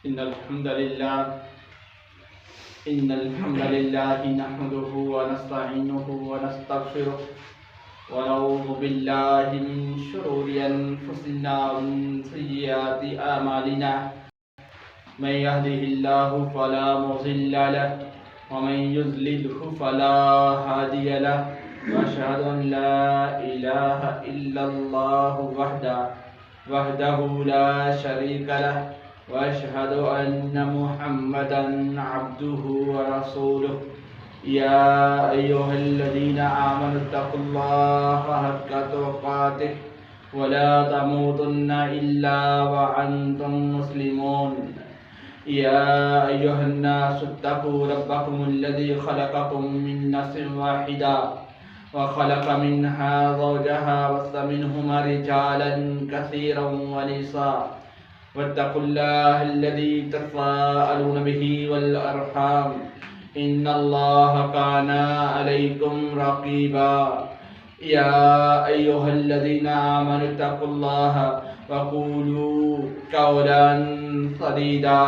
إن الحمد لله نحمده ونستعينه ونستغفره ونعوذ بالله من شرور أنفسنا ومن سيئات أعمالنا من يهده الله فلا مضل له ومن يضلله فلا هادي له وأشهد أن لا إله إلا الله وحده لا شريك له وأشهد أن محمدا عبده ورسوله يا أيها الذين آمنوا اتقوا الله حق تقاته ولا تموتن إلا وأنتم مسلمون يا أيها الناس اتقوا ربكم الذي خلقكم من نفس واحدة وخلق منها زوجها وبث منهما رجالا كثيرا ونساء واتقوا الله الذي تساءلون به والأرحام إن الله كان عليكم رقيبا يا أيها الذين آمنوا اتقوا الله وقولوا قولا سديدا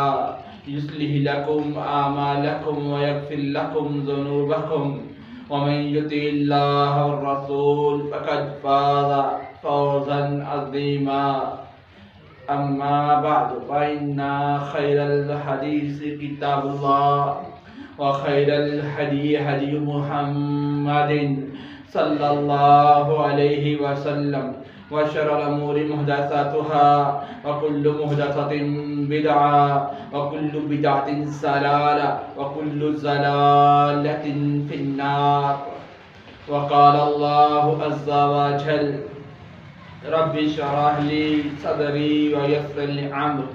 يصلح لكم أعمالكم ويغفر لكم ذنوبكم ومن يطع الله والرسول فقد فاز فوزا عظيما أما بعد فإن خير الحديث كتاب الله وخير الهدي هدي محمد صلى الله عليه وسلم وشر الأمور محدثاتها وكل محدثة بدعة وكل بدعة ضلالة وكل ضلالة في النار وقال الله عز وجل رب اشرح لي صدري ويسر لي أمري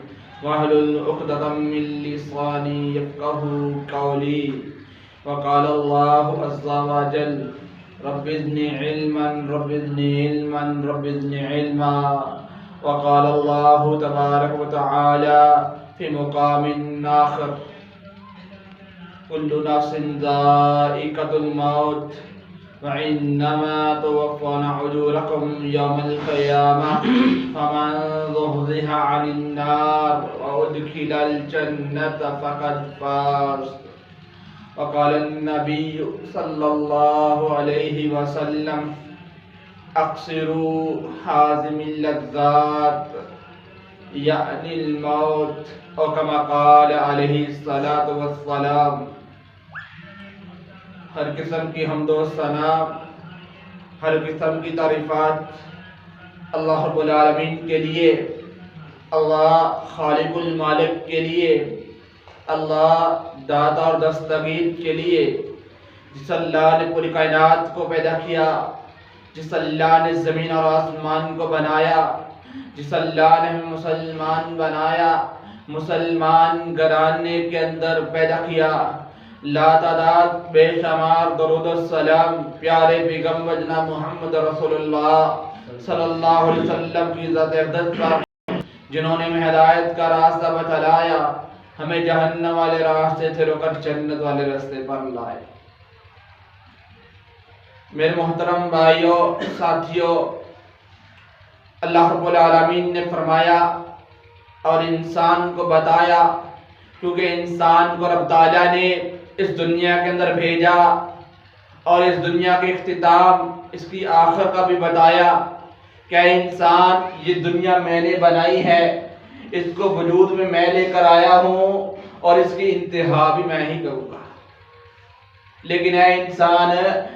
واحلل عقدة من لساني يفقهوا قولي وقال الله عز وجل رب زدني علما رب زدني علما رب زدني علما وقال الله تبارك وتعالى في مقام آخر كل نفس ذائقة الموت وإنما توفون أجوركم يوم القيامة فمن زحزح عن النار وأدخل الجنة فقد فاز وقال النبي صلى الله عليه وسلم أقصروا حازم اللذات يعني الموت أو كما قال عليه الصلاة والسلام ہر قسم کی حمد و ثنا، ہر قسم کی تعریفات اللہ رب العالمین کے لیے، اللہ خالق المالک کے لیے، اللہ داتا اور دستگیر کے لیے، جس اللہ نے پوری کائنات کو پیدا کیا، جس اللہ نے زمین اور آسمان کو بنایا، جس اللہ نے مسلمان بنایا، مسلمان گھرانے کے اندر پیدا کیا، لا تعداد بے شمار درود السلام پیارے پیغمبر جناب محمد رسول اللہ صلی اللہ علیہ وسلم کی ذات اقدس پر، جنہوں نے ہمیں ہدایت کا راستہ بتلایا، ہمیں جہنم والے راستے سے روک کر جنت والے راستے پر لائے۔ میرے محترم بھائیوں، ساتھیوں، اللہ رب العالمین نے فرمایا اور انسان کو بتایا، کیونکہ انسان کو رب تعالیٰ نے اس دنیا کے اندر بھیجا اور اس دنیا کے اختتام، اس کی آخر کا بھی بتایا کہ انسان یہ دنیا میں نے بنائی ہے، اس کو وجود میں میں لے کر آیا ہوں اور اس کی انتہا بھی میں ہی کروں گا۔ لیکن اے انسان،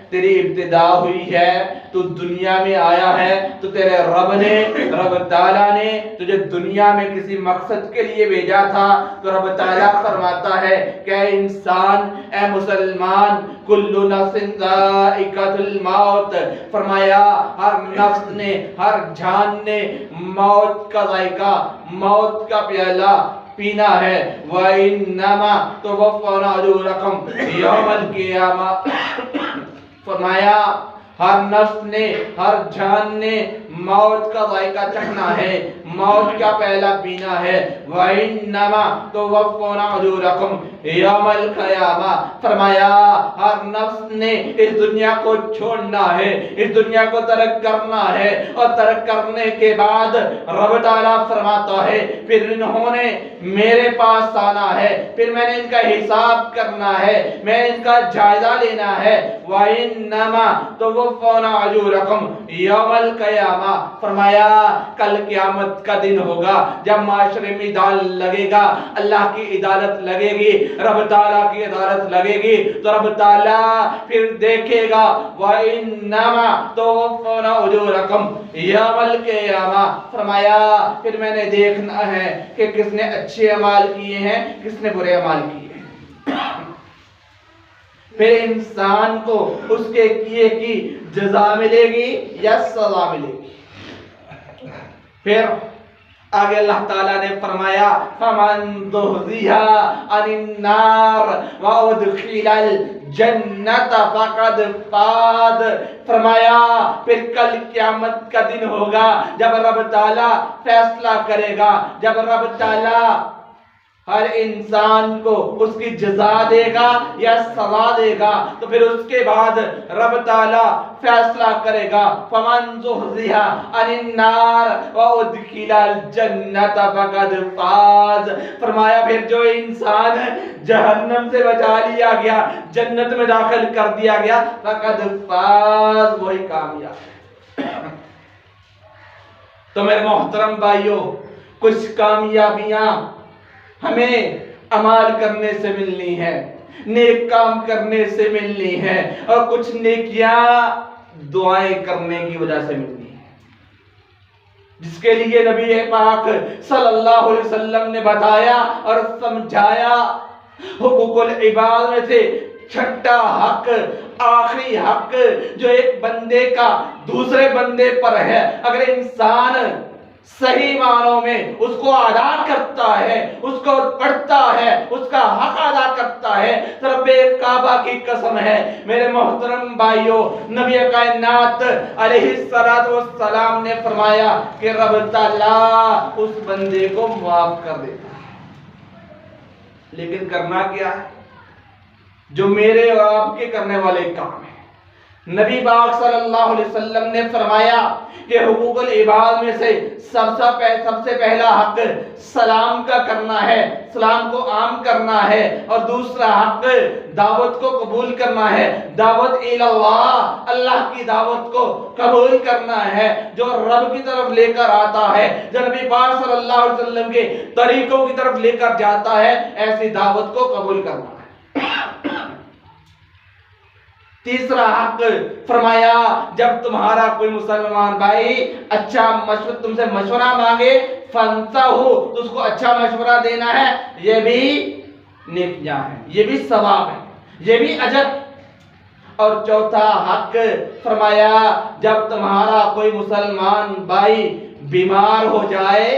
تیری ابتدا ہوئی ہے، تو دنیا میں آیا ہے تو تیرے رب تعالیٰ نے تجھے دنیا میں کسی مقصد کے لیے بھیجا تھا۔ تو رب تعالیٰ فرماتا ہے کہ اے انسان، اے مسلمان، کل نفس ذائقۃ الموت، فرمایا ہر نفس نے، ہر جان نے موت کا ذائقہ، موت کا پیالہ پینا ہے۔ وَإِنَّمَا تُوَفَّوْنَ أُجُورَكُمْ يَوْمَ الْقِيَامَةِ، فرمایا ہر نفس نے، ہر جان نے موت کا ذائقہ چکھنا ہے، موت کا پہلا پینا ہے۔ وَإِنَّمَا تُوَفَّوْنَ أُجُورَكُمْ يَوْمَ الْقِيَامَةِ، فرمایا ہر نفس نے اس دنیا کو چھوڑنا ہے، اس دنیا کو ترک کرنا ہے، اور ترک کرنے کے بعد رب تعالیٰ فرماتا ہے پھر انہوں نے میرے پاس آنا ہے، پھر میں نے ان کا حساب کرنا ہے، میں ان کا جائزہ لینا ہے۔ وَإِنَّمَا تُوَفَّوْنَ أُجُورَكُمْ يَوْمَ الْقِيَامَةِ، فرمایا کل قیامت کا دن ہوگا جب معاشرے میں عدالت لگے گا، اللہ کی عدالت لگے گی، رب تعالیٰ کی عدالت لگے گی، تو رب تعالیٰ پھر دیکھے گا وَإِنَّمَا تُوَفَّوْنَ أُجُورَكُمْ يَوْمَ الْقِيَامَةِ، فرمایا پھر میں نے دیکھنا ہے کہ کس نے اچھے اعمال کیے ہیں، کس نے برے اعمال کیے ہیں۔ پھر انسان کو اس کے کیے کی جزا ملے گی یا سزا ملے گی۔ پھر آگے اللہ تعالیٰ نے فرمایا فَمَن زُحْزِحَ عَنِ النَّارِ وَأُدْخِلَ الْجَنَّةَ فَقَدْ فَازَ، فرمایا پھر کل قیامت کا دن ہوگا جب رب تعالیٰ فیصلہ کرے گا، جب رب تعالیٰ ہر انسان کو اس کی جزا دے گا یا سزا دے گا، تو پھر اس کے بعد رب تعالیٰ فیصلہ کرے گا فَمَن زُحْزِحَ عَنِ النَّارِ وَأُدْخِلَ الْجَنَّةَ فَقَدْ فَازَ، فرمایا پھر جو انسان جہنم سے بچا لیا گیا، جنت میں داخل کر دیا گیا، فَقَدْ فَاز، وہی کامیاب۔ تو میرے محترم بھائیوں، کچھ کامیابیاں ہمیں عمال کرنے سے ملنی ہے، نیک کام کرنے سے ملنی ہے، اور کچھ نیکیاں دعائیں کرنے کی وجہ سے ملنی ہے، جس کے لیے نبی پاک صلی اللہ علیہ وسلم نے بتایا اور سمجھایا۔ حقوق العباد میں سے چھٹا حق، آخری حق جو ایک بندے کا دوسرے بندے پر ہے، اگر انسان صحیح معنوں میں اس کو ادا کرتا ہے، اس کو پڑھتا ہے، اس کا حق ادا کرتا ہے، تو رب کعبہ کی قسم ہے میرے محترم بھائیوں، نبی کائنات علیہ السلام نے فرمایا کہ رب تعالیٰ اس بندے کو معاف کر دیتا ہے۔ لیکن کرنا کیا ہے؟ جو میرے اور آپ کے کرنے والے کام ہیں۔ نبی پاک صلی اللہ علیہ وسلم نے فرمایا کہ حقوق العباد میں سے سب سے پہلا حق سلام کا کرنا ہے، سلام کو عام کرنا ہے، اور دوسرا حق دعوت کو قبول کرنا ہے، دعوت اللہ، اللہ کی دعوت کو قبول کرنا ہے، جو رب کی طرف لے کر آتا ہے، جو نبی پاک صلی اللہ علیہ وسلم کے طریقوں کی طرف لے کر جاتا ہے، ایسی دعوت کو قبول کرنا ہے۔ تیسرا حق فرمایا جب تمہارا کوئی مسلمان بھائی اچھا مشورہ تم سے مشورہ مانگے فانصحوا، تو اس کو اچھا مشورہ دینا ہے، یہ بھی نیکیاں ہیں، یہ بھی ثواب ہے، یہ بھی اجر۔ اور چوتھا حق فرمایا جب تمہارا کوئی مسلمان بھائی بیمار ہو جائے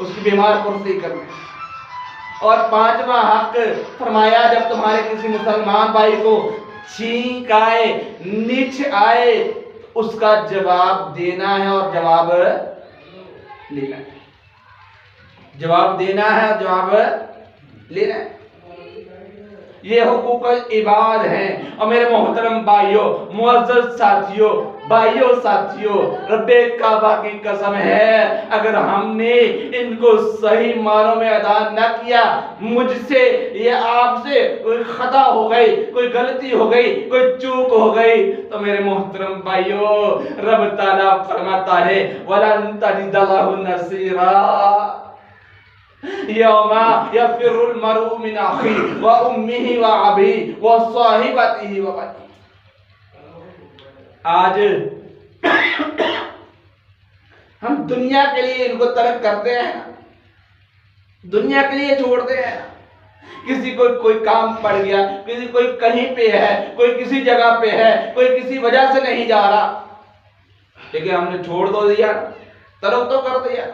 اس کی بیمار پرسی کرنا۔ اور پانچواں حق فرمایا جب تمہارے کسی مسلمان بھائی کو چھینک آئے، نچ آئے، اس کا جواب دینا ہے اور جواب لینا ہے، جواب دینا ہے اور جواب لینا ہے۔ یہ حقوق العباد ہیں۔ اور میرے محترم بھائیوں، معزز ساتھیوں، بھائیوں ساتھیوں، رب کعبہ کی قسم ہے اگر ہم نے ان کو صحیح معنوں میں ادا نہ کیا، مجھ سے یا آپ سے کوئی خطا ہو گئی، کوئی غلطی ہو گئی، کوئی چوک ہو گئی، تو میرے محترم بھائیوں رب تعالیٰ فرماتا ہے وَلَن تَجِدَ لَهُ نَصِيرًا یوم یفر المرء من اخیہ وامہ وابیہ وصاحبتہ وبنیہ۔ آج ہم دنیا کے لیے ان کو ترک کرتے ہیں، دنیا کے لیے چھوڑتے ہیں۔ کسی کو کوئی کام پڑ گیا، کسی کوئی کہیں پہ ہے، کوئی کسی جگہ پہ ہے، کوئی کسی وجہ سے نہیں جا رہا، لیکن ہم نے چھوڑ تو دیا، ترک تو کر دیا۔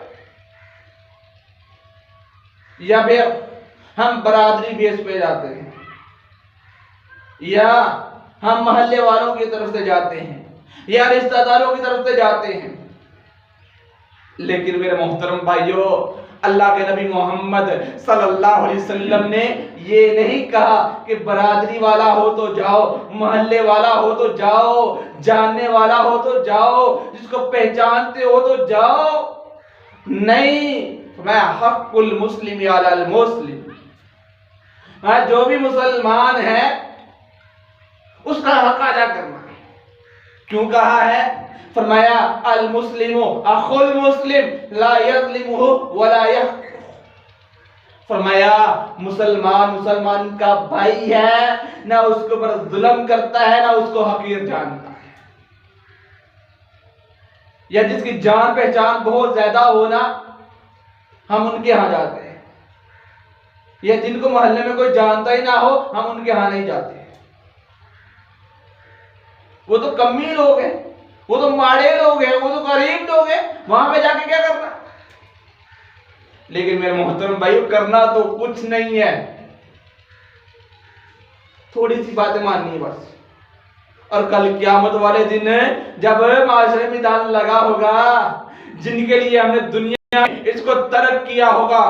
یا پھر ہم برادری بیس پہ جاتے ہیں، یا ہم محلے والوں کی طرف سے جاتے ہیں، یا رشتہ داروں کی طرف سے جاتے ہیں، لیکن میرے محترم بھائیو، اللہ کے نبی محمد صلی اللہ علیہ وسلم نے یہ نہیں کہا کہ برادری والا ہو تو جاؤ، محلے والا ہو تو جاؤ، جاننے والا ہو تو جاؤ، جس کو پہچانتے ہو تو جاؤ. نہیں، میں حق المسلم علی المسلم، جو بھی مسلمان ہے اس کا حق ادا کرنا ہے. کیوں کہا ہے؟ فرمایا المسلم اخو المسلم لا یظلمہ ولا یحقرہ. فرمایا مسلمان مسلمان کا بھائی ہے، نہ اس کے اوپر ظلم کرتا ہے، نہ اس کو حقیر جانتا ہے. یا جس کی جان پہچان بہت زیادہ ہونا، ہم ان کے ہاں جاتے ہیں. یا جن کو محلے میں کوئی جانتا ہی نہ ہو، ہم ان کے ہاں نہیں جاتے. وہ تو کمی لوگ ہیں، وہ تو ماڑے لوگ ہیں، وہ تو غریب لوگ ہیں، وہاں پہ جا کے کیا کرنا؟ لیکن میرے محترم بھائیو، کرنا تو کچھ نہیں ہے، تھوڑی سی باتیں ماننی ہے بس. اور کل قیامت والے دن جب معاشرے میں میدان لگا ہوگا، جن کے لیے ہم نے دنیا اس کو ترک کیا ہوگا،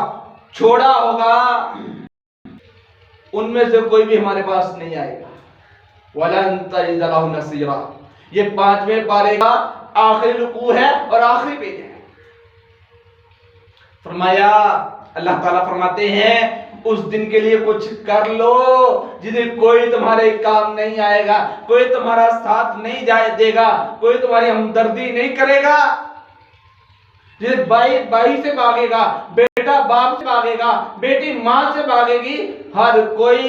چھوڑا ہوگا، ان میں سے کوئی بھی ہمارے پاس نہیں آئے گا. وَلَن تَجِدَ لَهُ نَصِيرًا. یہ 5ویں پارے کا آخری رکوع ہے اور آخری پیج ہے. فرمایا، اللہ تعالیٰ فرماتے ہیں اس دن کے لیے کچھ کر لو جنہیں کوئی تمہارے کام نہیں آئے گا، کوئی تمہارا ساتھ نہیں دے گا، کوئی تمہاری ہمدردی نہیں کرے گا. جیسے بائی سے بھاگے گا، بیٹا باپ سے بھاگے گا، بیٹی ماں سے بھاگے گی، ہر کوئی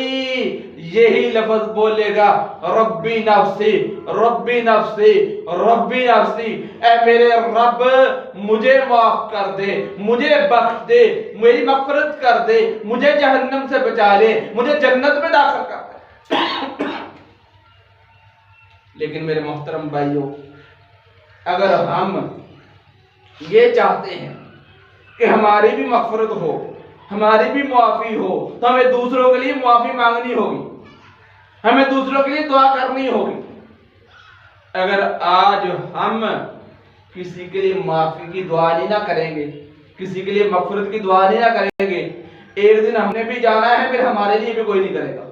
یہی لفظ بولے گا، ربی نفسی ربی نفسی ربی نفسی. اے میرے رب، مجھے معاف کر دے، مجھے بخش دے، میری مغفرت کر دے، مجھے جہنم سے بچا لے، مجھے جنت میں داخل کر دے. لیکن میرے محترم بھائیوں، اگر ہم یہ چاہتے ہیں کہ ہماری بھی مغفرت ہو، ہماری بھی معافی ہو، تو ہمیں دوسروں کے لیے معافی مانگنی ہوگی، ہمیں دوسروں کے لیے دعا کرنی ہوگی. اگر آج ہم کسی کے لیے معافی کی دعا نہیں نہ کریں گے، کسی کے لیے مغفرت کی دعا نہیں نہ کریں گے، ایک دن ہم نے بھی جانا ہے، پھر ہمارے لیے بھی کوئی نہیں کرے گا،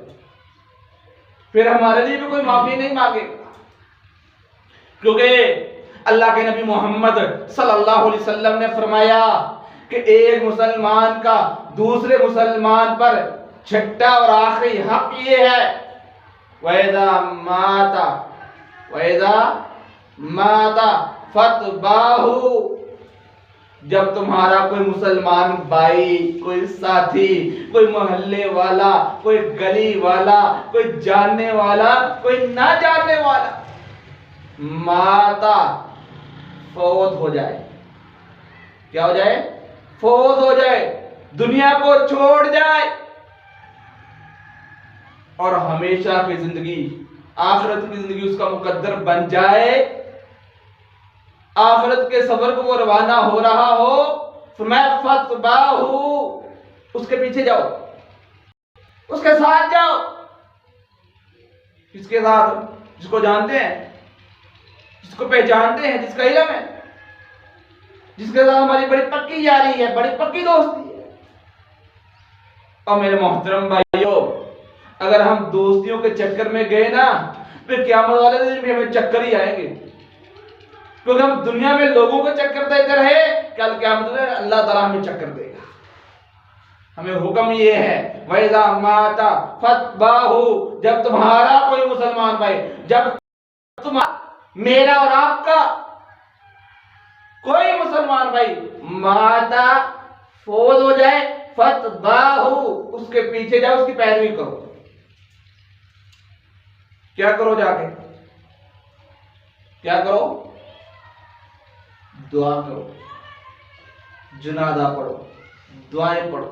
پھر ہمارے لیے بھی کوئی معافی نہیں مانگے گا. کیونکہ اللہ کے نبی محمد صلی اللہ علیہ وسلم نے فرمایا کہ ایک مسلمان کا دوسرے مسلمان پر چھٹا اور آخری حق یہ ہے، وَإِذَا مَاتَ فَاتْبَعْهُ. جب تمہارا کوئی مسلمان بھائی، کوئی ساتھی، کوئی محلے والا، کوئی گلی والا، کوئی جاننے والا، کوئی نہ جاننے والا ماتا فوت ہو جائے، کیا ہو جائے؟ فوت ہو جائے، دنیا کو چھوڑ جائے، اور ہمیشہ کی زندگی، آخرت کی زندگی اس کا مقدر بن جائے، آخرت کے سفر کو وہ روانہ ہو رہا ہو، فرمایا فَاتْبَعْهُ. اس کے پیچھے جاؤ، اس کے ساتھ جاؤ. کس کے ساتھ؟ جس کو جانتے ہیں، جس کو پہچانتے ہیں، جس کا علم ہے، جس کے ساتھ ہماری بڑی پکی یاری ہے، بڑی پکی دوستی ہے. اور میرے محترم بھائیوں، اگر ہم دوستیوں کے چکر میں گئے نا، پھر قیامت والے دن بھی ہمیں چکر ہی آئیں گے. کیونکہ ہم دنیا میں لوگوں کو چکر دیتے رہے، کل قیامت میں اللہ تعالیٰ ہمیں چکر دے گا. ہمیں حکم یہ ہے، وَإِذَا مَاتَ فَاتْبَعْهُ. جب تمہارا کوئی مسلمان بھائی، جب میرا اور آپ کا کوئی مسلمان بھائی ماتا فوت ہو جائے، فَاتْبَعْهُ. اس کے پیچھے جاؤ، اس کی پیروی کرو. کیا کرو جا کے؟ کیا کرو؟ دعا کرو، جنازہ پڑھو، دعائیں پڑھو.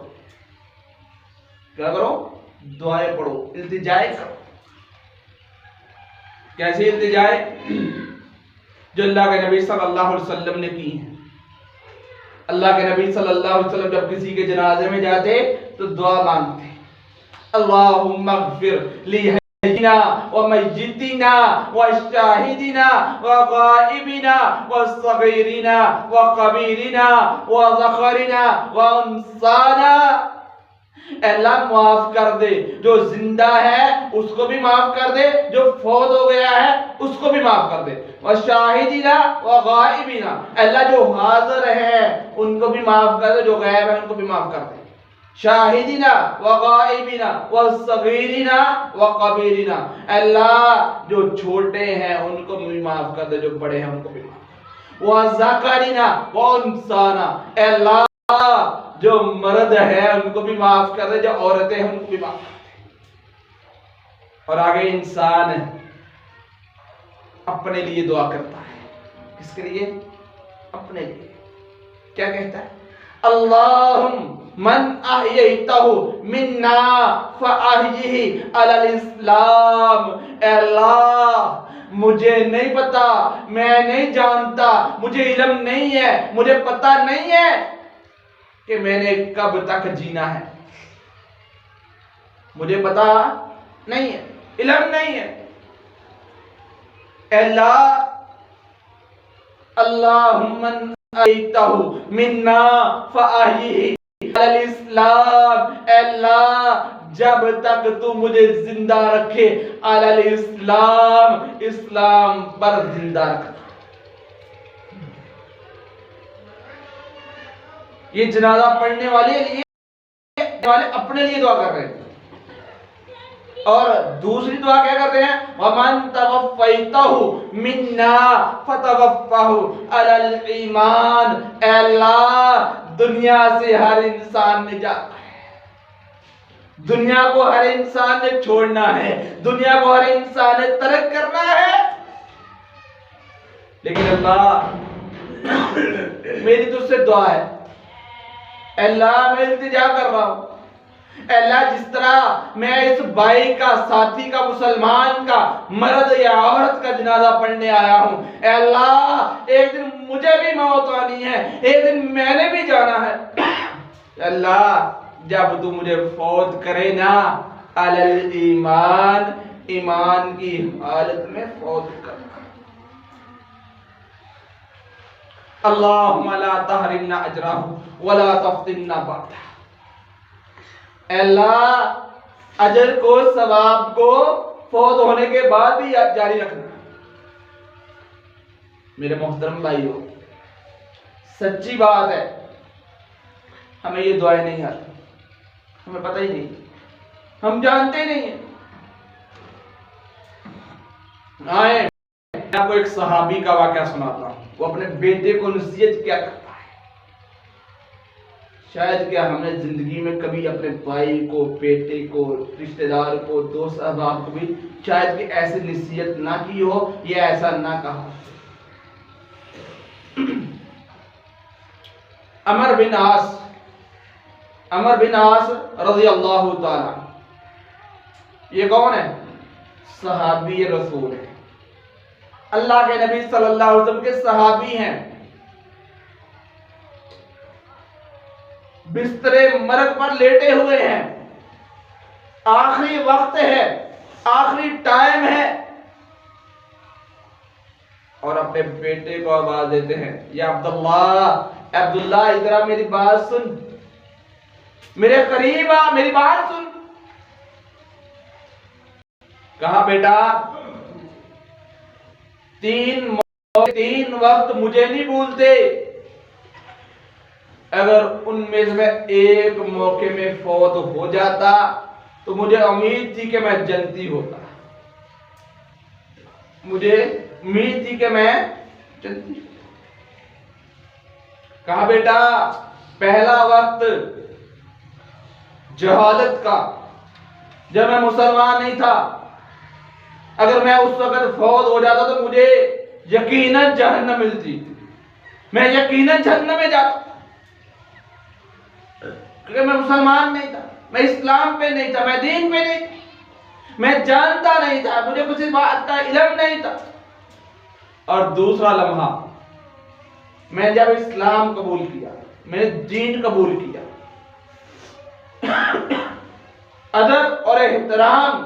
کیا کرو؟ دعائیں پڑھو، التجائیں کرو. کیسی التجائیں؟ جو اللہ کے نبی صلی اللہ علیہ وسلم نے کی ہیں. اللہ کے نبی صلی اللہ علیہ وسلم جب کسی کے جنازے میں جاتے تو دعا مانگتے، اللہم اغفر لی ومیتنا وشاہدنا وغائبنا وصغیرنا وکبیرنا وذکرنا وانثانا، اے اللہ معاف کر دے، جو زندہ ہے اس کو بھی معاف کر دے، جو فوت ہو گیا ہے اس کو بھی معاف کر دے، وشاہدنا وغائبنا، اے اللہ جو حاضر ہے ان کو بھی معاف کر دے، جو غائب ہے ان کو بھی معاف کر دے، شاہدنا وغائبنا وصغیرنا وکبیرنا، اللہ جو چھوٹے ہیں ان کو بھی معاف کر دے، جو بڑے ہیں ان کو بھی معاف، وذکرنا وانثانا، اے اللہ جو مرد ہے ان کو بھی معاف کر دے، جو عورتیں ہیں ان کو بھی معاف کر دے۔ اور آگے انسان اپنے لیے دعا کرتا ہے، کس کے لیے؟ اپنے لیے۔ کیا کہتا ہے؟ اللہم من احییتہ منا فاحیہ علی الاسلام، اے اللہ مجھے نہیں پتا، میں نہیں جانتا، مجھے علم نہیں ہے، مجھے پتا نہیں ہے کہ میں نے کب تک جینا ہے، مجھے پتا نہیں ہے، علم نہیں ہے، اے اللہ اللہم من احییتہ منا فاحیہ علی الاسلام، اے اللہ جب تک تو مجھے زندہ رکھے علی الاسلام، اسلام پر زندہ رکھنا۔ یہ جنازہ پڑھنے والے اپنے لیے دعا کر رہے ہیں، اور دوسری دعا کیا کرتے ہیں؟ وَمَن تَوَفَّيْتَهُ مِنَّا فَتَوَفَّهُ عَلَى الْإِيمَانِ، اے اللہ دنیا سے ہر انسان نے جانا ہے، دنیا کو ہر انسان نے چھوڑنا ہے، دنیا کو ہر انسان نے ترک کرنا ہے، لیکن اللہ میری تجھ سے دعا ہے، اے اللہ میں التجا کر رہا ہوں، اے اللہ جس طرح میں اس بھائی کا، ساتھی کا، مسلمان کا، مرد یا عورت کا جنازہ پڑھنے آیا ہوں، اے اللہ ایک دن مجھے بھی موت آنی ہے، ایک دن میں نے بھی جانا ہے، اے اللہ جب تو مجھے فوت کرے نا علی الایمان، ایمان کی حالت میں فوت کرنا۔ اللہم لا تحرمنا اجرہ ولا تفتنا بعدہ، اے اللہ اجر کو، ثواب کو فوت ہونے کے بعد بھی جاری رکھنا۔ میرے محترم بھائیو، سچی بات ہے ہمیں یہ دعائیں نہیں آتی، ہمیں پتہ ہی نہیں، ہم جانتے نہیں ہیں۔ آئیں میں آپ کو ایک صحابی کا واقعہ سناتا ہوں، وہ اپنے بیٹے کو نصیحت کیا کرتا ہے۔ شاید کیا ہم نے زندگی میں کبھی اپنے بھائی کو، بیٹے کو، رشتہ دار کو، دوست احباب کو بھی شاید کہ ایسی نصیحت نہ کی ہو یا ایسا نہ کہا۔ عمر بن عاص رضی اللہ تعالی، یہ کون ہے؟ صحابی رسول ہے، اللہ کے نبی صلی اللہ علیہ وسلم کے صحابی ہیں، بستر مرگ پر لیٹے ہوئے ہیں، آخری وقت ہے، آخری ٹائم ہے، اور اپنے بیٹے کو آواز دیتے ہیں، یا عبداللہ ادھر آ، میری بات سن، میرے قریب آ، میری بات سن۔ کہا بیٹا تین وقت مجھے نہیں بھولتے، اگر ان میں سے میں ایک موقع میں فوت ہو جاتا تو مجھے امید تھی کہ میں جنتی ہوتا، مجھے امید تھی کہ میں جنتی ہوتا۔ کہا بیٹا پہلا وقت جہالت کا، جب میں مسلمان نہیں تھا، اگر میں اس وقت فوت ہو جاتا تو مجھے یقیناً جہنم ملتی، میں یقیناً جہنم میں جاتا، کیونکہ میں مسلمان نہیں تھا، میں اسلام پہ نہیں تھا، میں دین پہ نہیں تھا، میں جانتا نہیں تھا، مجھے کچھ اس بات کا علم نہیں تھا۔ اور دوسرا لمحہ میں جب اسلام قبول کیا، میں نے دین قبول کیا، ادب اور احترام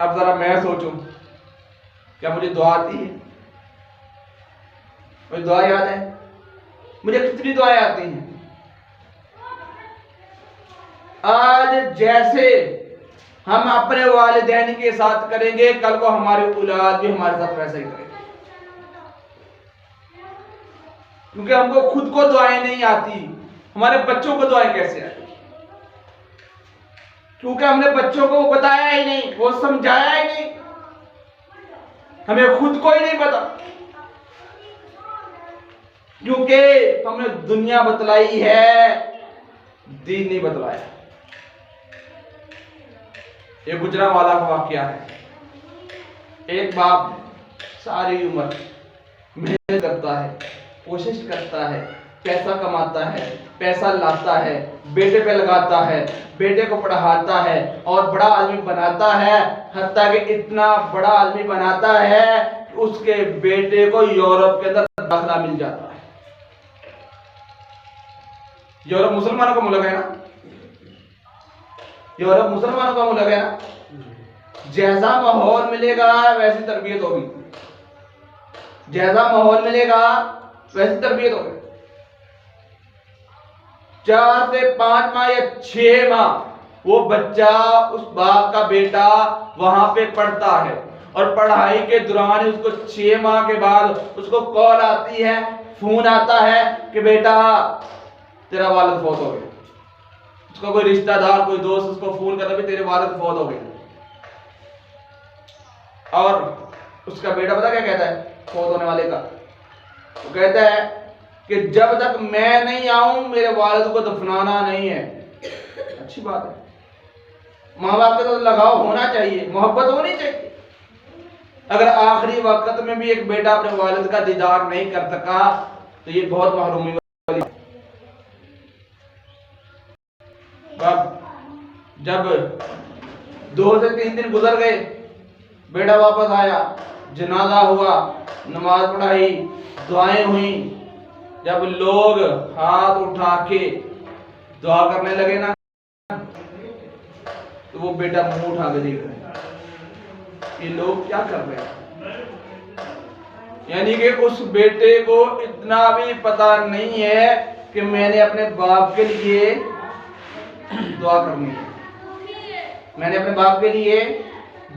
اب ذرا میں سوچوں کیا مجھے دعا آتی ہے؟ مجھے دعا یاد ہے؟ مجھے کتنی دعائیں آتی ہیں. آج جیسے ہم اپنے والدین کے ساتھ کریں گے کل کو ہمارے اولاد بھی ہمارے ساتھ ویسا ہی کریں گے. کیونکہ ہم کو خود کو دعائیں نہیں آتی, ہمارے بچوں کو دعائیں کیسے آتی؟ کیونکہ ہم نے بچوں کو وہ بتایا ہی نہیں, وہ سمجھایا ہی نہیں, ہمیں خود کو ہی نہیں پتا. کیونکہ ہم نے دنیا بتلائی ہے, دین نہیں بتلایا. یہ گجرا والا کا واقعہ ہے. ایک باپ ساری عمر محنت کرتا ہے, کوشش کرتا ہے, پیسہ کماتا ہے, پیسہ لاتا ہے, بیٹے پہ لگاتا ہے, بیٹے کو پڑھاتا ہے اور بڑا آدمی بناتا ہے. حتیٰ کہ اتنا بڑا آدمی بناتا ہے کہ اس کے بیٹے کو یورپ کے اندر داخلہ مل جاتا ہے. یورپ مسلمانوں کا ملک ہے نا, یورپ مسلمانوں کا ملک ہے نا. جیسا ماحول ملے گا ویسی تربیت ہوگی, جیسا ماحول ملے گا ویسی تربیت ہوگی. 4 سے 5 ماہ یا 6 ماہ وہ بچہ, اس باپ کا بیٹا وہاں پہ پڑھتا ہے اور پڑھائی کے دوران اس کو 6 ماہ کے بعد اس کو کال آتی ہے, فون آتا ہے کہ بیٹا تیرا والد فوت ہو گیا. اس کا کوئی رشتہ دار, کوئی دوست اس کو فون کرتا ہے تیرے والد فوت ہو گئے. اور اس کا بیٹا پتا کیا کہتا ہے فوت ہونے والے کا؟ وہ کہتا ہے کہ جب تک میں نہیں آؤں میرے والد کو دفنانا نہیں ہے. اچھی بات ہے, ماں باپ کے ساتھ لگاؤ ہونا چاہیے, محبت ہونی چاہیے. اگر آخری وقت میں بھی ایک بیٹا اپنے والد کا دیدار نہیں کر سکا تو یہ بہت محرومی والی. جب 2 سے 3 دن گزر گئے, بیٹا واپس آیا, جنازہ ہوا, نماز پڑھائی, دعائیں ہوئیں. جب لوگ ہاتھ اٹھا کے دعا کرنے لگے نا تو وہ بیٹا منہ اٹھا کے دیکھ رہے ہیں یہ لوگ کیا کر رہے ہیں. یعنی کہ اس بیٹے کو اتنا بھی پتا نہیں ہے کہ میں نے اپنے باپ کے لیے دعا کرنی ہے, میں نے اپنے باپ کے لیے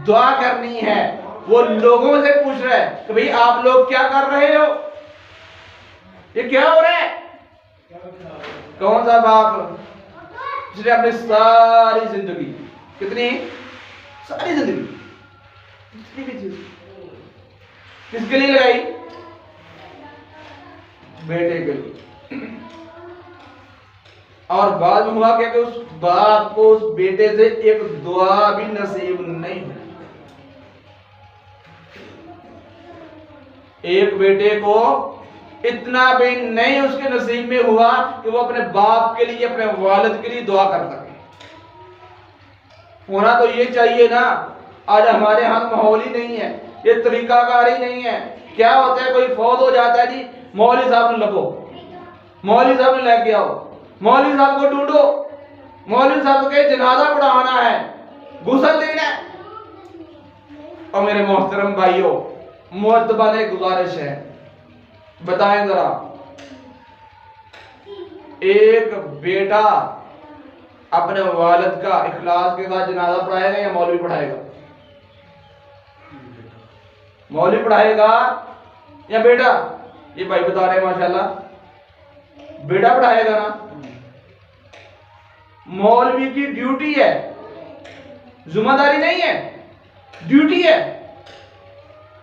دعا کرنی ہے. وہ لوگوں سے پوچھ رہا ہے کہ بھئی آپ لوگ کیا کر رہے ہو, یہ کیا ہو رہا ہے؟ کون سا باپ جس نے اپنی ساری زندگی, کتنی ساری زندگی کس کے لیے لگائی؟ بیٹے کے لیے. اور بعد میں ہوا کیا کہ اس باپ کو اس بیٹے سے ایک دعا بھی نصیب نہیں ہوئی. ایک بیٹے کو اتنا بھی نہیں اس کے نصیب میں ہوا کہ وہ اپنے باپ کے لیے, اپنے والد کے لیے دعا کر سکے. ہونا تو یہ چاہیے نا. آج ہمارے ہاں ماحول ہی نہیں ہے, یہ طریقہ کار ہی نہیں ہے. کیا ہوتا ہے, کوئی فوت ہو جاتا ہے جی مولوی صاحب نے لگو, مولوی صاحب نے لے کے آؤ, مولوی صاحب کو ڈھونڈو, مولوی صاحب کے جنازہ پڑھانا ہے, غسل دینا ہے. اور میرے محترم بھائیوں, معتبر گزارش ہے, بتائیں ذرا ایک بیٹا اپنے والد کا اخلاص کے ساتھ جنازہ پڑھائے گا یا مولوی پڑھائے گا؟ مولوی پڑھائے گا یا بیٹا؟ یہ بھائی بتا رہے ہیں ماشاءاللہ, بیٹا پڑھائے گا نا. مولوی کی ڈیوٹی ہے, ذمہ داری نہیں ہے, ڈیوٹی ہے.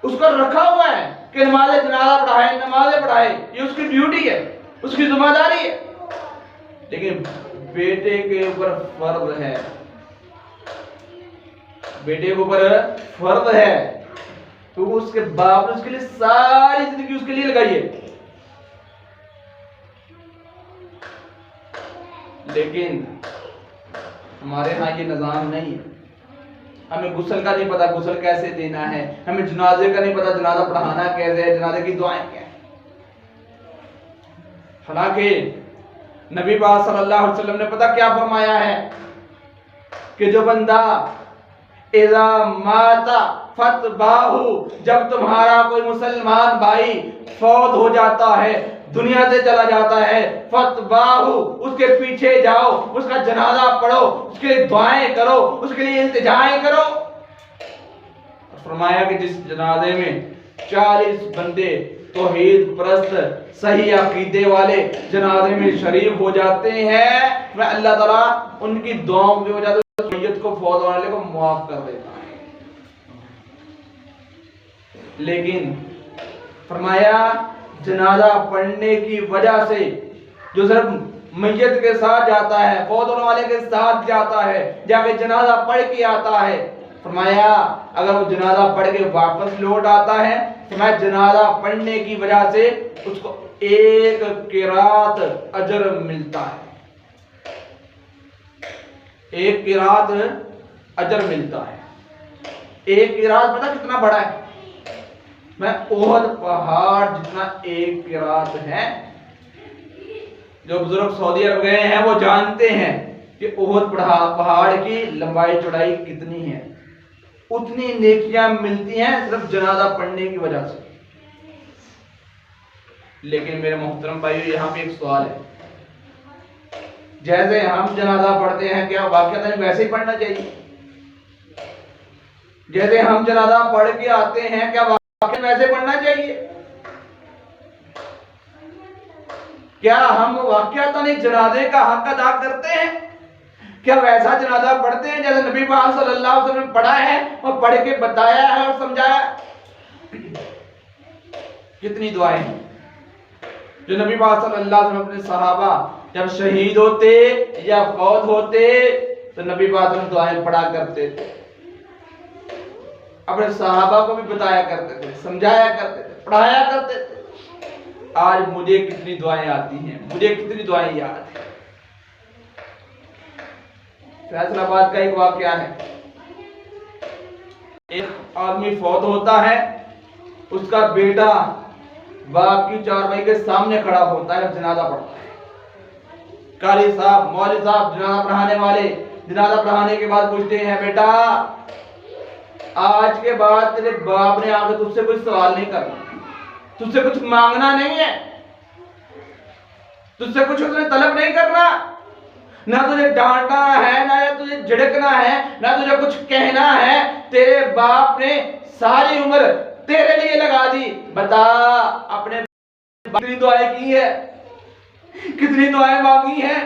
اس کو رکھا ہوا ہے کہ نماز جنازہ پڑھائے, نمازیں پڑھائے, یہ اس کی ڈیوٹی ہے, اس کی ذمہ داری ہے. لیکن بیٹے کے اوپر فرض ہے, بیٹے کے اوپر فرض ہے تو اس کے باپ نے اس کے لیے ساری زندگی اس کے لیے لگائی ہے. لیکن ہمارے ہاں یہ نظام نہیں ہے. ہمیں غسل کا نہیں پتا غسل کیسے دینا ہے, ہمیں جنازے کا نہیں پتا جنازہ پڑھانا کیسے ہے, جنازے کی دعائیں کیا ہیں. حالانکہ نبی پاک صلی اللہ علیہ وسلم نے پتہ کیا فرمایا ہے کہ جو بندہ اذا مات فتباہو، جب تمہارا کوئی مسلمان بھائی فوت ہو جاتا ہے، دنیا سے چلا جاتا ہے، فتباہو، اس کے پیچھے جاؤ، اس کا جنازہ پڑھو، اس کے لیے دعائیں کرو، اس کے لیے التجائیں کرو۔ فرمایا کہ جس جنازے میں 40 بندے توحید پرست صحیح عقیدے والے جنازے میں شریک ہو جاتے ہیں، میں اللہ تعالیٰ ان کی دعاؤں کی وجہ سے میت کو فوت ہونے والے کو معاف کر دیتا ہے۔ لیکن فرمایا جنازہ پڑھنے کی وجہ سے جو صرف میت کے ساتھ جاتا ہے، فوت ہونے والے کے ساتھ جاتا ہے، جا کے جنازہ پڑھ کے آتا ہے، فرمایا اگر وہ جنازہ پڑھ کے واپس لوٹ آتا ہے، فرمایا جنازہ پڑھنے کی وجہ سے اس کو 1 قرات اجر ملتا ہے، 1 قرات اجر ملتا ہے۔ 1 قرات پتہ کتنا بڑا ہے؟ میں احد پہاڑ جتنا 1 قرات ہے۔ جو بزرگ سعودی عرب گئے ہیں وہ جانتے ہیں کہ احد پہاڑ کی لمبائی چوڑائی کتنی ہے، اتنی نیکیاں ملتی ہیں صرف جنازہ پڑھنے کی وجہ سے۔ لیکن میرے محترم بھائیو، یہاں پہ ایک سوال ہے، جیسے ہم جنازہ پڑھتے ہیں کیا واقعتاً ویسے ہی پڑھنا چاہیے؟ جیسے ہم جنازہ پڑھ کے آتے ہیں کیا واقعتاً ویسے پڑھنا چاہیے؟ کیا ہم واقعتاً ایک جنازے کا حق ادا کرتے ہیں؟ کیا ویسا جنازہ پڑھتے ہیں جیسے نبی پاک صلی اللہ علیہ وسلم نے پڑھا ہے اور پڑھ کے بتایا ہے اور سمجھایا؟ کتنی دعائیں ہیں جو نبی پاک صلی اللہ علیہ وسلم اپنے صحابہ جب شہید ہوتے یا فوت ہوتے تو نبی پاک صلی اللہ علیہ وسلم دعائیں پڑھا کرتے تھے، اپنے صحابہ کو بھی بتایا کرتے تھے، سمجھایا کرتے تھے، پڑھایا کرتے تھے۔ آج مجھے کتنی دعائیں آتی ہیں، مجھے کتنی دعائیں یاد ہیں۔ فیصل آباد کا ایک واقعہ ہے، ایک آدمی فوت ہوتا ہے، اس کا بیٹا باپ کی چارپائی کے سامنے کھڑا ہوتا ہے اور جنازہ پڑھتا ہے۔ قاری صاحب، مولوی صاحب، جنازہ پڑھانے والے جنازہ پڑھانے کے بعد پوچھتے ہیں بیٹا آج کے بعد تیرے باپ نے آگے تجھ سے کچھ سوال نہیں کرنا، تجھ سے کچھ مانگنا نہیں ہے، تجھ سے کچھ اس نے طلب نہیں کرنا، نہ تجھے ڈانٹنا ہے، نہ تجھے جھڑکنا ہے، نہ تجھے کچھ کہنا ہے۔ تیرے باپ نے ساری عمر تیرے لیے لگا دی، بتا اپنے کتنی دعائیں کی ہے، کتنی دعائیں مانگی ہیں۔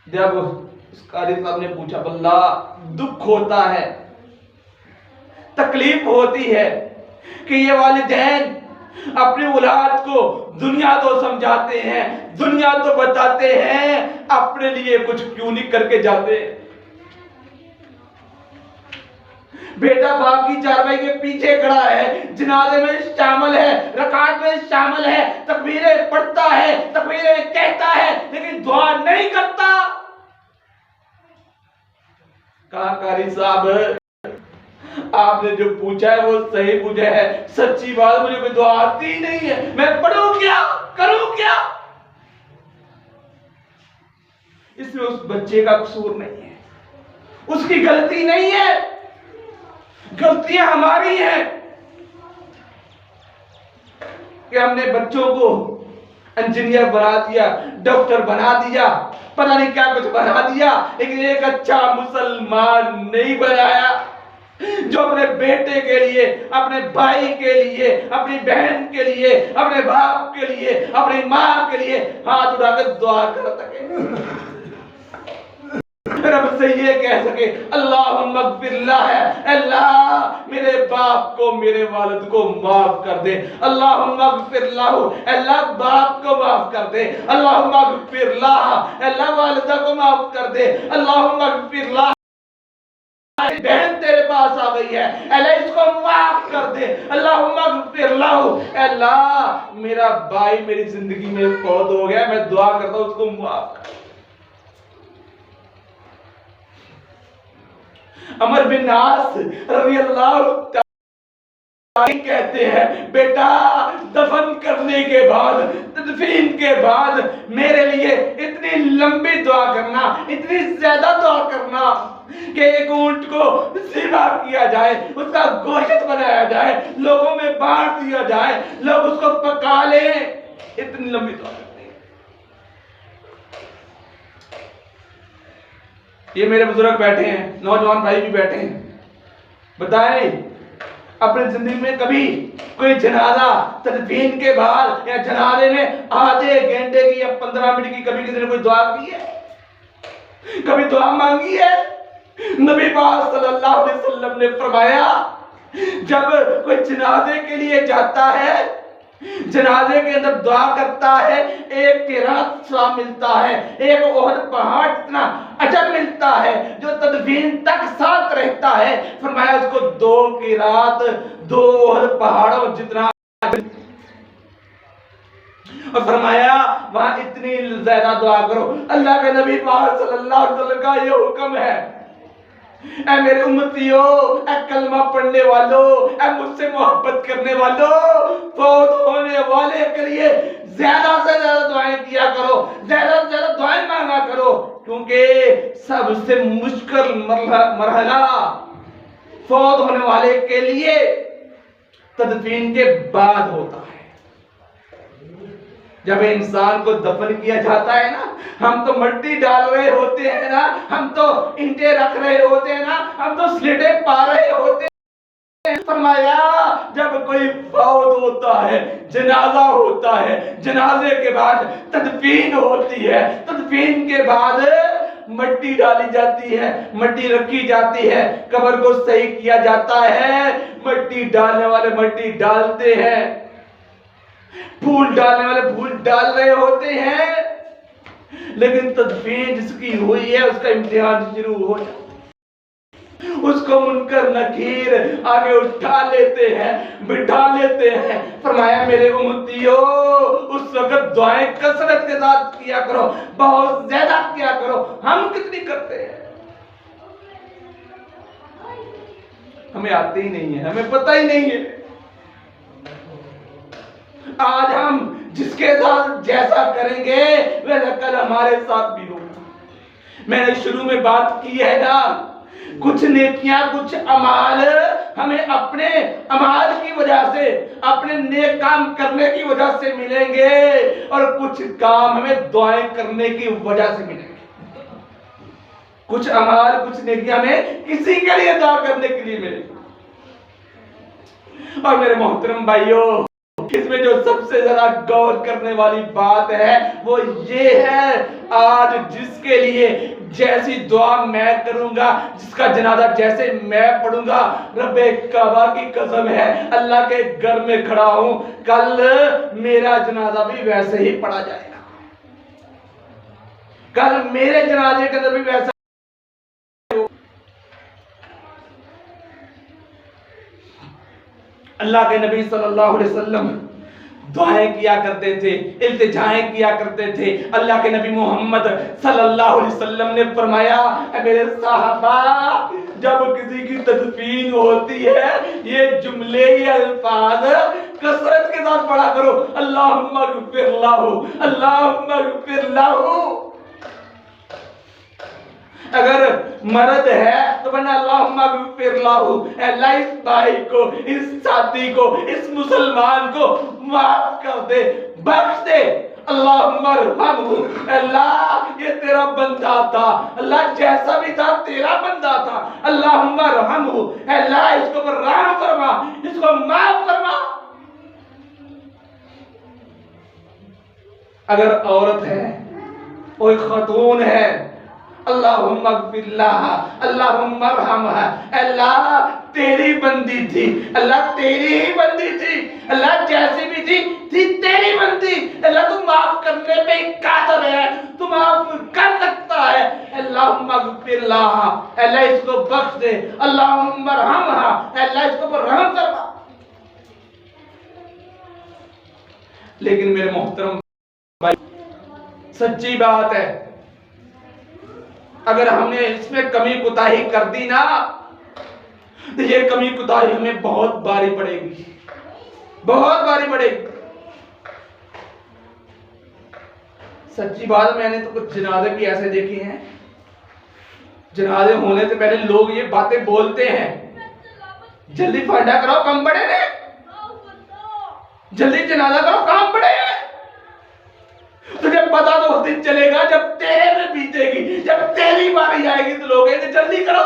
جب اس قاری صاحب نے پوچھا اللہ دکھ ہوتا ہے، تکلیف ہوتی ہے کہ یہ والدین اپنی اولاد کو دنیا تو سمجھاتے ہیں، دنیا تو بتاتے ہیں، اپنے لیے کچھ کیوں نہیں کر کے جاتے۔ بیٹا باپ کی چارپائی کے پیچھے کھڑا ہے، جنازے میں شامل ہے، رکعت میں شامل ہے، تکبیریں پڑھتا ہے، تکبیریں کہتا ہے، لیکن دعا نہیں کرتا۔ کہا قاری صاحب آپ نے جو پوچھا ہے وہ صحیح پوچھا ہے، سچی بات مجھے کوئی دعا آتی ہی نہیں ہے، میں پڑھوں کیا، کروں کیا؟ اس میں اس بچے کا قصور نہیں ہے، اس کی غلطی نہیں ہے، غلطیاں ہماری ہیں کہ ہم نے بچوں کو انجینئر بنا دیا، ڈاکٹر بنا دیا، پتہ نہیں کیا کچھ بنا دیا، لیکن ایک اچھا مسلمان نہیں بنایا جو اپنے بیٹے کے لیے، اپنے بھائی کے لیے، اپنی بہن کے لیے، اپنے باپ کے لیے، اپنی ماں کے لیے ہاتھ اٹھا کر دعا کر سکے، رب سے یہ کہہ سکے اللہم اغفر لہ، اللہ میرے باپ کو، میرے والد کو معاف کر دے، اللہم اغفر لہ، اللہ باپ کو معاف کر دے، اللہم اغفر لہ، اللہ والدہ کو معاف کر دے، اللہم اغفر لہ، بہن تیرے پاس آ گئی ہے، اللہ اس کو معاف کر دے، اللہم اغفر لہ، اللہ میرا بھائی میری زندگی میں فوت ہو گیا، میں دعا کرتا ہوں اس کو معاف کر۔ عمر بن عاص رضی اللہ تعالیٰ کہتے ہیں بیٹا دفن کرنے مرنے کے بعد تدفین کے بعد میرے لیے اتنی لمبی دعا کرنا، اتنی زیادہ دعا کرنا کہ ایک اونٹ کو ذبح کیا جائے، اس کا گوشت بنایا جائے، لوگوں میں بانٹ دیا جائے، لوگ اس کو پکا لیں، اتنی لمبی دعا کرتے ہیں۔ یہ میرے بزرگ بیٹھے ہیں، نوجوان بھائی بھی بیٹھے ہیں، بتائیں اپنے زندگی میں کبھی کوئی جنازہ تدفین کے بعد یا جنازے میں آدھے گھنٹے کی یا 15 منٹ کی کبھی کسی نے کوئی دعا کی ہے؟ کبھی دعا مانگی ہے؟ نبی پاک صلی اللہ علیہ وسلم نے فرمایا جب کوئی جنازے کے لیے جاتا ہے، جنازے کے اندر دعا کرتا ہے، ایک قرات ثواب ملتا ہے، ایک احد پہاڑ اتنا اجر ملتا ہے جو تدفین تک ساتھ رہتا ہے۔ فرمایا اس کو 2 قرات 2 احد پہاڑوں جتنا، اور فرمایا وہاں اتنی زیادہ دعا کرو۔ اللہ کے نبی پاک صلی اللہ علیہ وسلم کا یہ حکم ہے، اے میرے امتیوں، اے کلمہ پڑھنے والوں، اے مجھ سے محبت کرنے والوں، فوت ہونے والے کے لیے زیادہ سے زیادہ دعائیں کیا کرو، زیادہ سے زیادہ دعائیں مانگا کرو، کیونکہ سب سے مشکل مرحلہ فوت ہونے والے کے لیے تدفین کے بعد ہوتا ہے۔ جب انسان کو دفن کیا جاتا ہے نا، ہم تو مٹی ڈال رہے ہوتے ہیں نا، ہم تو اینٹیں رکھ رہے ہوتے ہیں نا، ہم تو سلیٹیں پا رہے ہوتے ہیں۔ فرمایا جب کوئی فوت ہوتا ہے، جنازہ ہوتا ہے، جنازے کے بعد تدفین ہوتی ہے، تدفین کے بعد مٹی ڈالی جاتی ہے، مٹی رکھی جاتی ہے، قبر کو صحیح کیا جاتا ہے، مٹی ڈالنے والے مٹی ڈالتے ہیں، پھول ڈالنے والے پھول ڈال رہے ہوتے ہیں، لیکن تدفین جس کی ہوئی ہے اس کا امتحان شروع ہو جاتا ہے، اس کو منکر نکیر آگے اٹھا لیتے ہیں، بٹھا لیتے ہیں۔ فرمایا میرے امتیوں اس وقت دعائیں کثرت کے ساتھ کیا کرو، بہت زیادہ کیا کرو۔ ہم کتنی کرتے ہیں؟ ہمیں آتے ہی نہیں ہے، ہمیں پتہ ہی نہیں ہے۔ آج ہم جس کے ساتھ جیسا کریں گے ویسا کل ہمارے ساتھ بھی ہوگا۔ میں نے شروع میں بات کی ہے نا، کچھ نیکیاں، کچھ اعمال ہمیں اپنے اعمال کی وجہ سے، اپنے نیک کام کرنے کی وجہ سے ملیں گے، اور کچھ کام ہمیں دعائیں کرنے کی وجہ سے ملیں گے۔ کچھ اعمال، کچھ نیکیاں ہمیں کسی کے لیے دعا کرنے کے لیے ملیں گے۔ اور میرے محترم بھائیوں، اس میں جو سب سے زیادہ غور کرنے والی بات ہے وہ یہ ہے، آج جس کے لیے جیسی دعا میں کروں گا، جس کا جنازہ جیسے میں پڑھوں گا، رب کعبہ کی قسم ہے، اللہ کے گھر میں کھڑا ہوں، کل میرا جنازہ بھی ویسے ہی پڑھا جائے گا، کل میرے جنازے کے اندر بھی ویسا۔ اللہ کے نبی صلی اللہ علیہ وسلم دعائیں کیا کرتے تھے، التجائیں کیا کرتے تھے۔ اللہ کے نبی محمد صلی اللہ علیہ وسلم نے فرمایا، اے میرے صحابہ، جب کسی کی تدفین ہوتی ہے یہ جملے، یہ الفاظ کثرت کے ساتھ پڑھا کرو، اللہم اغفر لہ، اللہم اغفر لہ۔ اگر مرد ہے تو بنا اللہم اغفر لہ، اے اللہ اس بھائی کو، اس ساتھی کو، اس مسلمان کو معاف کر دے، بخش دے۔ اللہم ارحمہ، اللہ یہ تیرا بندہ تھا، اللہ جیسا بھی تھا تیرا بندہ تھا، اللہم ارحمہ، اے اللہ اس کو رحم فرما، اس کو معاف فرما۔ اگر عورت ہے، کوئی خاتون ہے، اللہم اغفر لہا، اللہم ارحمہا، اللہ تیری بندی تھی، اللہ تیری ہی بندی تھی، اللہ جیسی بھی تھی تیری بندی، اللہ تو معاف کرنے پہ قادر ہے، تو معاف کر سکتا ہے، اللہم اغفر لہا، اللہ اس کو بخش دے، اللہم ارحمہا، اللہ اس کو رحم فرما۔ لیکن میرے محترم بھائی، سچی بات ہے، اگر ہم نے اس میں کمی کوتاہی کر دی نا تو یہ کمی کوتاہی ہمیں بہت باری پڑے گی، بہت باری پڑے گی۔ سچی بات میں نے تو کچھ جنازے بھی ایسے دیکھے ہیں، جنازے ہونے سے پہلے لوگ یہ باتیں بولتے ہیں، جلدی فائدہ کرو کم پڑے نے، جلدی جنازہ کرو کام پڑے ہیں۔ تجھے پتا تو اس دن چلے گا جب تیرے میں بیتے گی، جب تیری باری آئے گی تو لوگ کہیں گے جلدی کرو۔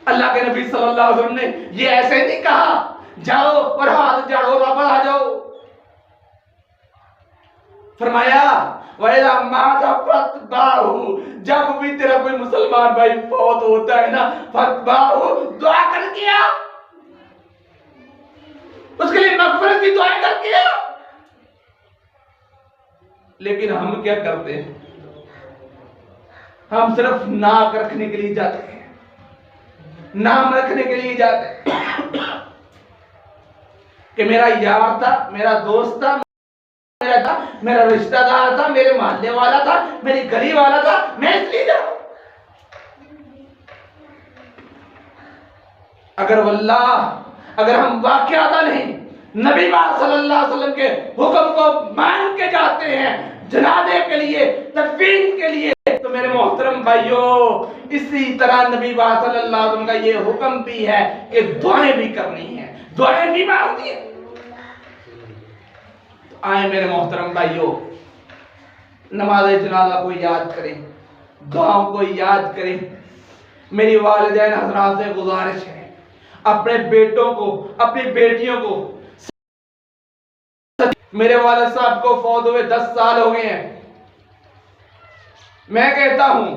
اللہ کے نبی صلی اللہ علیہ وسلم نے یہ ایسے نہیں کہا جاؤ اور ہاتھ جاڑو واپس آ جاؤ، فرمایا وَإِذَا مَاتَ فَاتْبَعْهُ، جب بھی تیرا کوئی مسلمان بھائی فوت ہوتا ہے نا فَاتْبَعْهُ، دعا کر کیا، اس کے لیے مغفرت کی دعائیں کر کیا۔ لیکن ہم کیا کرتے ہیں؟ ہم صرف ناک رکھنے کے لیے جاتے ہیں، نام رکھنے کے لیے جاتے ہیں کہ میرا یار تھا، میرا دوست تھا، میرا رشتہ دار تھا، میرے محلے والا تھا، میری گلی والا تھا، میں اس لیے جاؤں۔ اگر واللہ اگر ہم واقعہ نہیں نبی پاک صلی اللہ علیہ وسلم کے حکم کو مان کے جاتے ہیں جنازے کے لیے، تدفین کے لیے، تو میرے محترم بھائیوں اسی طرح نبی پاک صلی اللہ علیہ وسلم کا یہ حکم بھی ہے کہ دعائیں بھی کرنی ہیں، دعائیں بھی مانگنی ہیں۔ آئیں میرے محترم بھائیوں، نماز جنازہ کو یاد کریں، دعاؤں کو یاد کریں۔ میری والدین حضرات سے گزارش ہے اپنے بیٹوں کو، اپنی بیٹیوں کو، میرے والد صاحب کو فوت ہوئے 10 سال ہو گئے ہیں، میں کہتا ہوں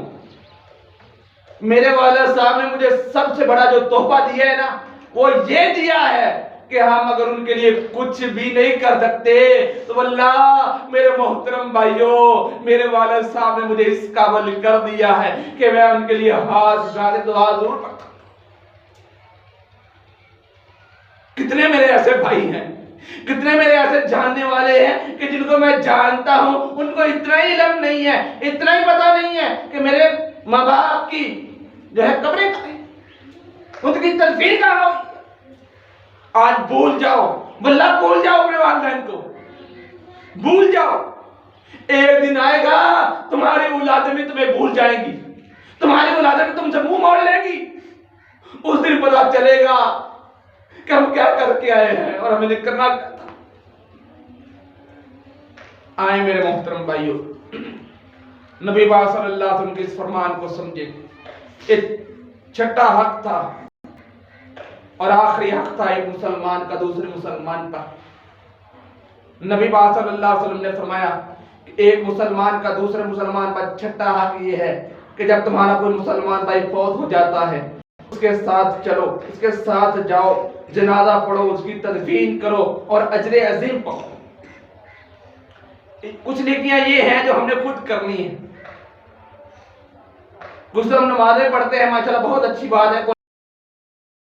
میرے والد صاحب نے مجھے سب سے بڑا جو تحفہ دیا ہے نا وہ یہ دیا ہے کہ ہم اگر ان کے لیے کچھ بھی نہیں کر سکتے تو واللہ میرے محترم بھائیوں میرے والد صاحب نے مجھے اس قابل کر دیا ہے کہ میں ان کے لیے ہاتھ اٹھا کے دعا ضرور پڑھتا ہوں۔ کتنے میرے ایسے بھائی ہیں، کتنے میرے ایسے جاننے والے ہیں کہ جن کو میں جانتا ہوں ان کو اتنا ہی علم نہیں ہے، اتنا ہی پتہ نہیں ہے کہ میرے ماں باپ کی جو ہے قبریں کہاں ہیں، ان کی تدفین کہاں ہوئی۔ آج بھول جاؤ، واللہ بھول جاؤ اپنے والدین کو، بھول جاؤ۔ ایک دن آئے گا تمہاری اولادیں بھی تمہیں بھول جائیں گی، تمہاری اولادیں بھی تم سے منہ موڑ لیں گی، اس دن پتہ چلے گا کہ ہم کیا کر کے آئے ہیں اور ہمیں کرنا کیا تھا۔ آئیں میرے محترم بھائیوں، نبی پاک صلی اللہ علیہ وسلم کے اس فرمان کو سمجھے۔ ایک چھٹا حق تھا اور آخری حق تھا ایک مسلمان کا دوسرے مسلمان کا۔ نبی پاک صلی اللہ علیہ وسلم نے فرمایا کہ ایک مسلمان کا دوسرے مسلمان پر چھٹا حق یہ ہے کہ جب تمہارا کوئی مسلمان بھائی فوت ہو جاتا ہے اس کے ساتھ چلو، اس کے ساتھ جاؤ، جنازہ پڑھو، اس کی تدفین کرو اور اجر عظیم پاؤ۔ کچھ نیکیاں یہ ہیں جو ہم نے خود کرنی ہیں۔ کچھ ہم نمازیں پڑھتے ہیں، ماشاءاللہ بہت اچھی بات ہے،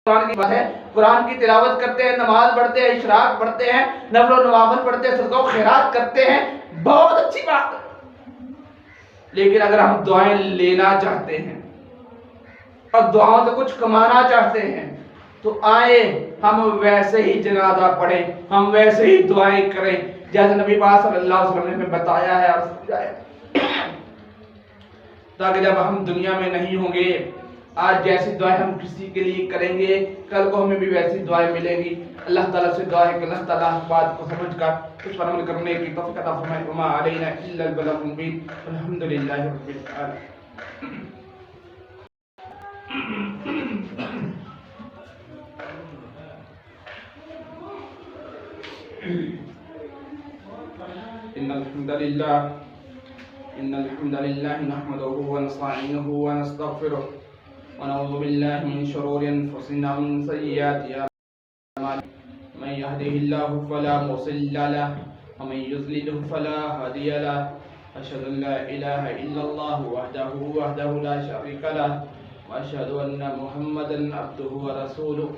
قرآن کی بات ہے، قرآن کی تلاوت کرتے ہیں، نماز پڑھتے ہیں، اشراق پڑھتے ہیں، نفل و نوافل پڑھتے ہیں، صدقہ و خیرات کرتے ہیں، بہت اچھی بات ہے۔ لیکن اگر ہم دعائیں لینا چاہتے ہیں اور دعاؤں سے کچھ کمانا چاہتے ہیں تو آئے ہم ویسے ہی جنازہ پڑھیں، ہم ویسے ہی دعائیں کریں جیسے نبی پاک صلی اللہ علیہ وسلم نے ہمیں بتایا ہے اور سمجھایا ہے، تاکہ جب ہم دنیا میں نہیں ہوں گے آج جیسی دعائیں ہم کسی کے لیے کریں گے کل کو ہمیں بھی ویسی دعائیں ملیں گی۔ اللہ تعالیٰ سے دعا ہے کہ اللہ تعالیٰ بات کو سمجھ کر اس پر عمل کرنے کی توفیق عطا فرمائے۔ وما علینا الا البلاغ المبین، الحمدللہ رب العالمین۔ إن الحمد لله نحمده ونستعينه ونستغفره ونعوذ بالله من شرور أنفسنا ومن سيئات أعمالنا، من يهده الله فلا مضل له ومن يضلل فلا هادي له، أشهد أن لا إله إلا الله وحده لا شريك له، وأشهد أن محمدا عبده ورسوله۔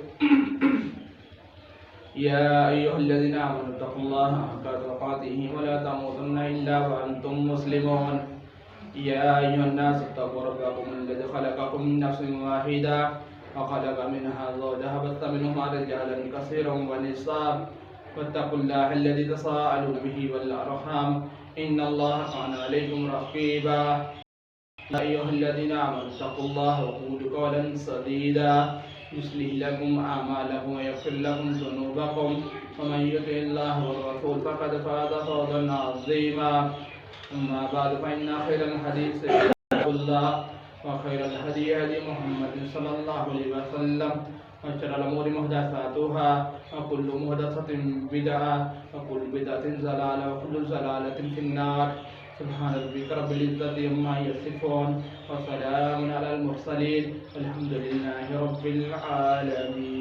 يا أيها الذين آمنوا اتقوا الله حق تقاته ولا تموتن إلا وأنتم مسلمون۔ يا أيها الناس اتقوا ربكم الذي خلقكم من نفس واحدة وخلق منها زوجها وبث منهما رجالا كثيرا ونساء واتقوا الله الذي تساءلون به والأرحام إن الله كان عليكم رقيبا يا أيها الذين آمنوا اتقوا الله وقولوا قولا سديدا يصلح لكم أعمالكم ويغفر لكم ذنوبكم ومن يطع الله والرسول فقد فاز فوزا عظيما أما بعد فإن خير الحديث كتاب الله وخير الهدي هدي محمد صلى الله عليه وسلم وشر الأمور محدثاتها وكل محدثة بدعة وكل بدعة ضلالة وكل ضلالة في النار سبحان ربك رب العزة عما يصفون وسلام على المرسلين والحمد لله رب العالمين.